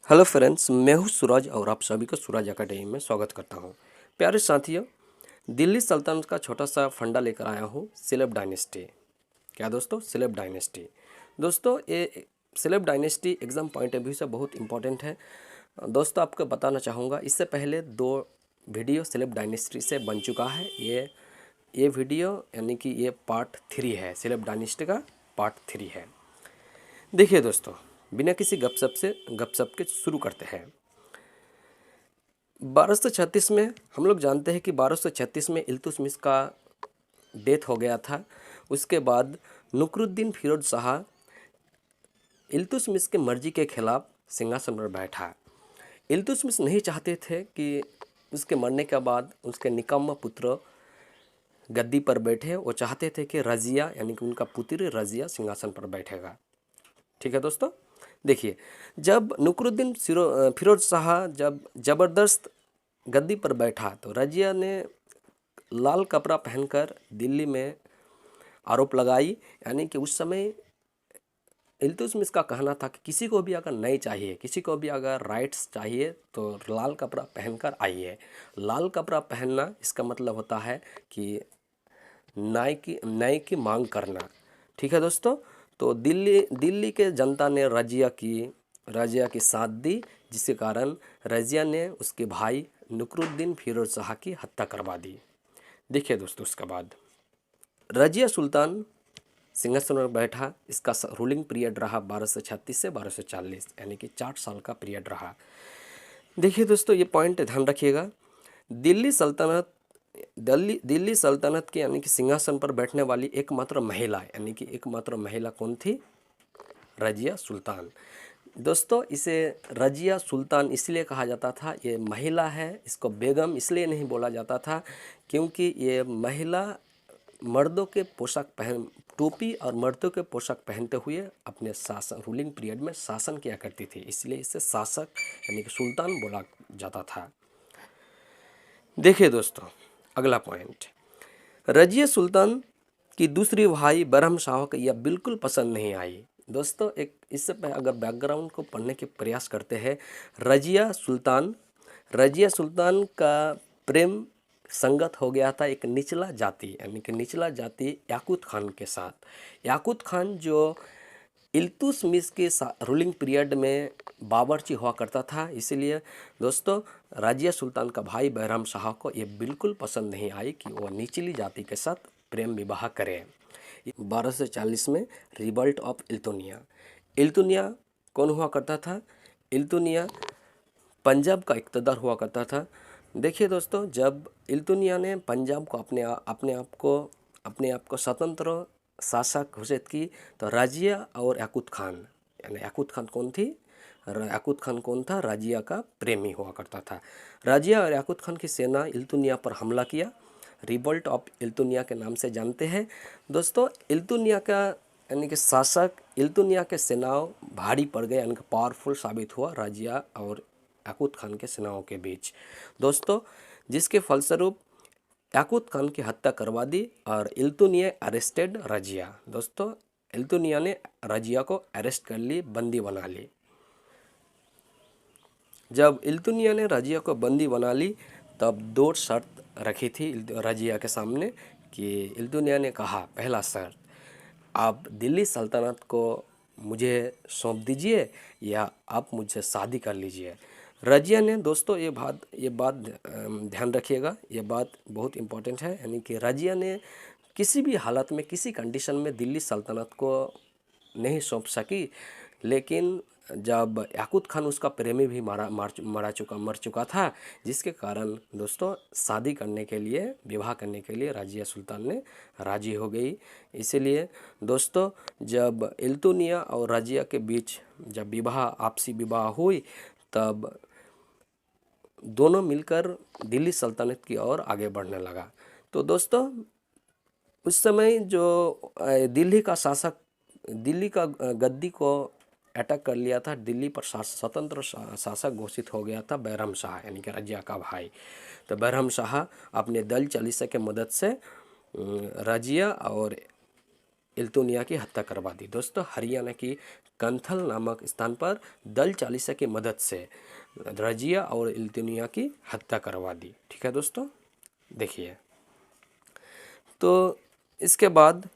Hello friends, मैं हूं सूरज और आप सभी को सूरज एकेडमी में स्वागत करता हूं। प्यारे साथियों, दिल्ली सल्तनत का छोटा सा फंडा लेकर आया हूं, सेलेब डायनेस्टी। क्या दोस्तों? Celeb dynasty. दोस्तों, ये celeb dynasty exam point of view से बहुत इंपॉर्टेंट है। दोस्तों, आपको बताना चाहूँगा, इससे पहले 2 वीडियो सेलेब डायनेस्टी से बन चुका है। ये वीडियो यानी कि ये पार्ट 3 है, सेलेब डायनेस्टी का पार्ट 3 है। देखिए दोस्तों, बिना किसी गपशप के शुरू करते हैं। 1236 में हम लोग जानते हैं कि 1236 में इल्तुतमिश का डेथ हो गया था। उसके बाद नुकरुद्दीन फिरोज शाह इल्तुतमिश के मर्जी के खिलाफ सिंहासन पर बैठा। इल्तुतमिश नहीं चाहते थे कि उसके मरने के बाद उसके निकम्मा पुत्र गद्दी पर बैठे। वो चाहते थे कि रजिया यानी कि उनका पुत्र रजिया सिंहासन पर बैठेगा। ठीक है दोस्तों, देखिए, जब नुकरुद्दीन फिरोज शाह जब ज़बरदस्त गद्दी पर बैठा तो रजिया ने लाल कपड़ा पहनकर दिल्ली में आरोप लगाई। यानी कि उस समय इल्तुतमिश का कहना था कि किसी को भी अगर न्याय चाहिए, किसी को भी अगर राइट्स चाहिए तो लाल कपड़ा पहनकर आइए। लाल कपड़ा पहनना इसका मतलब होता है कि न्याय की मांग करना। ठीक है दोस्तों, तो दिल्ली के जनता ने रजिया की साथ दी, जिसके कारण रजिया ने उसके भाई नुकरुद्दीन फिरोज शाह की हत्या करवा दी। देखिए दोस्तों, उसके बाद रजिया सुल्तान सिंहासन पर बैठा। इसका रूलिंग पीरियड रहा 1236 से 1240, यानी कि 4 साल का पीरियड रहा। देखिए दोस्तों, ये पॉइंट ध्यान रखिएगा। दिल्ली सल्तनत की यानी कि सिंहासन पर बैठने वाली एकमात्र महिला, यानी कि एकमात्र महिला कौन थी? रजिया सुल्तान। दोस्तों, इसे रजिया सुल्तान इसलिए कहा जाता था, ये महिला है। इसको बेगम इसलिए नहीं बोला जाता था क्योंकि ये महिला मर्दों के टोपी और मर्दों के पोशाक पहनते हुए अपने शासन रूलिंग पीरियड में शासन किया करती थी, इसलिए इसे शासक यानी कि सुल्तान बोला जाता था। देखिए दोस्तों, अगला पॉइंट, रजिया सुल्तान की दूसरी भाई बरहम शाह को यह बिल्कुल पसंद नहीं आई। दोस्तों, एक इससे पहले अगर बैकग्राउंड को पढ़ने के प्रयास करते हैं, रजिया सुल्तान का प्रेम संगत हो गया था एक निचला जाति, यानी कि निचला जाति याकूत खान के साथ। याकूत खान जो इल्तुतमिश के रूलिंग पीरियड में बावर्ची हुआ करता था। इसीलिए दोस्तों, रजिया सुल्तान का भाई बैरम शाह को ये बिल्कुल पसंद नहीं आई कि वो निचली जाति के साथ प्रेम विवाह करे। 1240 में रिवल्ट ऑफ इल्तुनिया कौन हुआ करता था? इल्तुनिया पंजाब का इक़्तिदार हुआ करता था। देखिए दोस्तों, जब इल्तुनिया ने पंजाब को अपने आप को स्वतंत्र शासक घोषित की तो रजिया और याकूत खान, यानी याकूत खान कौन थी? याकूत खान कौन था? रजिया का प्रेमी हुआ करता था। रजिया और याकूत खान की सेना इल्तुनिया पर हमला किया। रिवोल्ट ऑफ इल्तुनिया के नाम से जानते हैं। दोस्तों, इल्तुनिया का यानी कि शासक इल्तुनिया के सेनाओं भारी पड़ गए, यानी कि पावरफुल साबित हुआ रजिया और याकूत खान के सेनाओं के बीच। दोस्तों, जिसके फलस्वरूप याकूत खान की हत्या करवा दी और इल्तुनिया अरेस्टेड रजिया। दोस्तों, इल्तुनिया ने रजिया को अरेस्ट कर ली, बंदी बना ली। जब इल्तुनिया ने रजिया को बंदी बना ली तब 2 शर्त रखी थी रजिया के सामने कि इल्तुनिया ने कहा, पहला शर्त, आप दिल्ली सल्तनत को मुझे सौंप दीजिए या आप मुझसे शादी कर लीजिए। रजिया ने, दोस्तों ये बात ध्यान रखिएगा, ये बात बहुत इम्पोर्टेंट है। यानी कि रजिया ने किसी भी हालत में, किसी कंडीशन में दिल्ली सल्तनत को नहीं सौंप सकी। लेकिन जब याकूत खान उसका प्रेमी भी मर चुका था, जिसके कारण दोस्तों शादी करने के लिए, विवाह करने के लिए रजिया सुल्तान ने राजी हो गई। इसीलिए दोस्तों, जब इल्तुनिया और रजिया के बीच जब आपसी विवाह हुई तब दोनों मिलकर दिल्ली सल्तनत की ओर आगे बढ़ने लगा। तो दोस्तों, उस समय जो दिल्ली का गद्दी को अटैक कर लिया था, दिल्ली पर स्वतंत्र शासक घोषित हो गया था बैरम शाह, यानी कि रजिया का भाई। तो बैरम शाह अपने दल चालीसा के मदद से रजिया और इल्तुनिया की हत्या करवा दी। दोस्तों, हरियाणा की कंथल नामक स्थान पर दल चालीसा की मदद से रजिया और इल्तुमिया की हत्या करवा दी। ठीक है दोस्तों, देखिए तो इसके बाद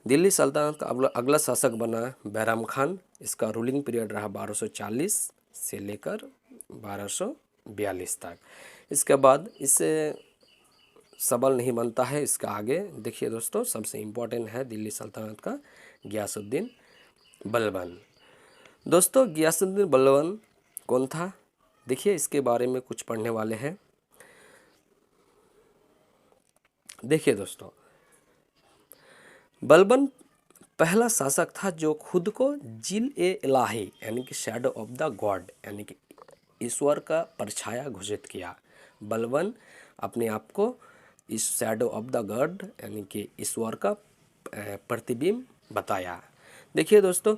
दिल्ली सल्तनत का अगला शासक बना बैराम खान। इसका रूलिंग पीरियड रहा 1240 से लेकर 1242 तक। इसके बाद इससे सबल नहीं बनता है, इसका आगे देखिए दोस्तों, सबसे इम्पोर्टेंट है दिल्ली सल्तनत का गियासुद्दीन बलबन। दोस्तों गियासुद्दीन बलबन कौन था, देखिए इसके बारे में कुछ पढ़ने वाले हैं। देखिए दोस्तों, बलबन पहला शासक था जो खुद को जिल ए इलाही यानी कि शैडो ऑफ द गॉड यानी कि ईश्वर का परछाया घोषित किया। बलबन अपने आप को इस शैडो ऑफ द गॉड यानी कि ईश्वर का प्रतिबिंब बताया। देखिए दोस्तों,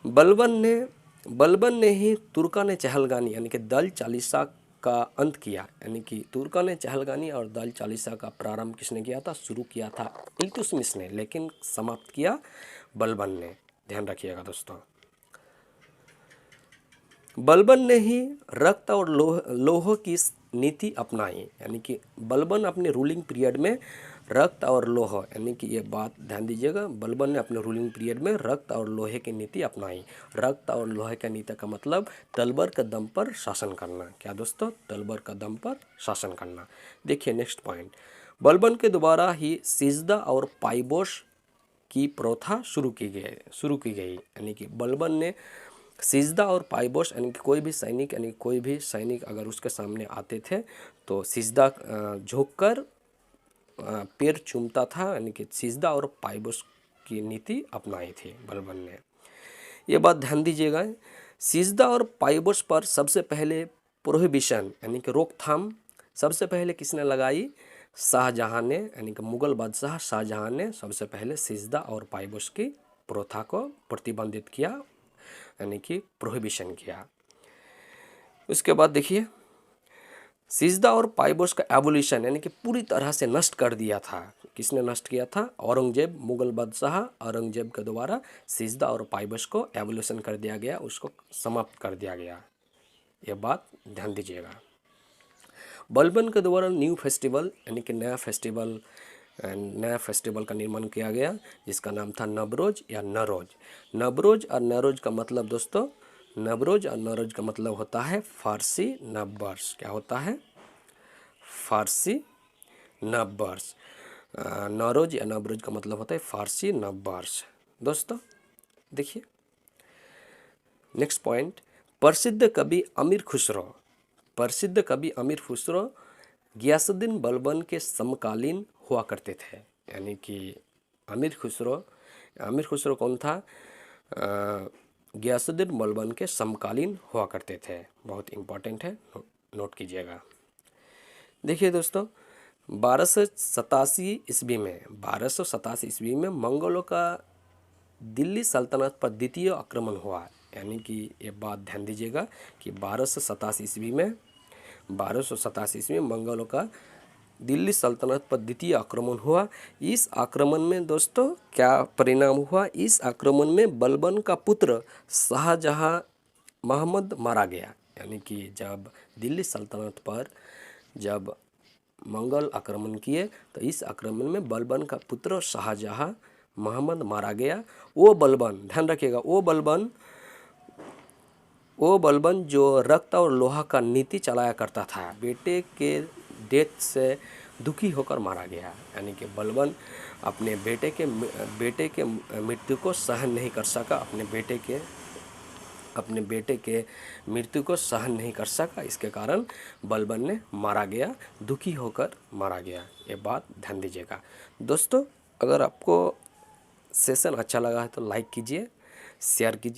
बलबन ने ही तुर्कान चहलगानी यानी कि दल चालीसा का अंत किया। यानी कि तुर्कान चहलगानी और दल चालीसा का प्रारंभ किसने किया था, शुरू किया था इल्तुतमिश ने, लेकिन समाप्त किया बलबन ने। ध्यान रखिएगा दोस्तों, बलबन ने ही रक्त और लोह की नीति अपनाई। यानी कि बलबन अपने रूलिंग पीरियड में रक्त और लोह, यानी कि ये बात ध्यान दीजिएगा, बलबन ने अपने रूलिंग पीरियड में रक्त और लोहे की नीति अपनाई। रक्त और लोहे की नीति का मतलब तलवार के दम पर शासन करना। क्या दोस्तों, तलवार का दम पर शासन करना। देखिए नेक्स्ट पॉइंट, बलबन के द्वारा ही सिजदा और पाइबोश की प्रथा शुरू की गई। यानी कि बलबन ने सिजदा और पाइबोश यानी कि कोई भी सैनिक अगर उसके सामने आते थे तो सिजदा झुककर पैर चूमता था। यानी कि सिजदा और पाइबोश की नीति अपनाई थी बलबन ने। ये बात ध्यान दीजिएगा, सिजदा और पाइबोश पर सबसे पहले प्रोहिबिशन यानी कि रोकथाम सबसे पहले किसने लगाई, शाहजहां ने। यानी कि मुगल बादशाह शाहजहां ने सबसे पहले सिजदा और पाइबोश की प्रथा को प्रतिबंधित किया, यानी कि प्रोहिबिशन किया। उसके बाद देखिए, सिजदा और पाइबोश का एवोल्यूशन यानी कि पूरी तरह से नष्ट कर दिया था। किसने नष्ट किया था, औरंगजेब, मुगल बादशाह औरंगजेब के द्वारा सिजदा और पाइबोश को एवोल्यूशन कर दिया गया, उसको समाप्त कर दिया गया। यह बात ध्यान दीजिएगा। बलबन के द्वारा न्यू फेस्टिवल यानी कि नया फेस्टिवल का निर्माण किया गया, जिसका नाम था नवरोज या नरोज। नवरोज और नरोज का मतलब दोस्तों, नवरोज और नरोज का मतलब होता है फारसी नववर्ष। क्या होता है, फारसी नववर्ष। नवरोज या नवरोज का मतलब होता है फारसी नववर्ष। दोस्तों देखिए नेक्स्ट पॉइंट, प्रसिद्ध कवि अमीर खुसरो गियासुद्दीन बलबन के समकालीन हुआ करते थे। यानी कि अमीर खुसरो कौन था, गियासुद्दीन बलबन के समकालीन हुआ करते थे। बहुत इम्पोर्टेंट है, नोट कीजिएगा। देखिए दोस्तों, 1287 ईस्वी में मंगोलों का दिल्ली सल्तनत पर द्वितीय आक्रमण हुआ। यानी कि ये बात ध्यान दीजिएगा कि 1287 ईस्वी में मंगोलों का दिल्ली सल्तनत पर द्वितीय आक्रमण हुआ। इस आक्रमण में दोस्तों क्या परिणाम हुआ, इस आक्रमण में बलबन का पुत्र शाहजहां महमूद मारा गया। यानी कि जब दिल्ली सल्तनत पर जब मंगल आक्रमण किए तो इस आक्रमण में बलबन का पुत्र शाहजहां महमूद मारा गया। वो बलबन, ध्यान रखिएगा, वो बलबन जो रक्त और लोहा का नीति चलाया करता था, बेटे के डेथ से दुखी होकर मारा गया। यानी कि बलबन अपने बेटे के मृत्यु को सहन नहीं कर सका, अपने बेटे के मृत्यु को सहन नहीं कर सका, इसके कारण बलबन ने मारा गया, दुखी होकर मारा गया। ये बात ध्यान दीजिएगा। दोस्तों अगर आपको सेशन अच्छा लगा है तो लाइक कीजिए, शेयर कीजिए।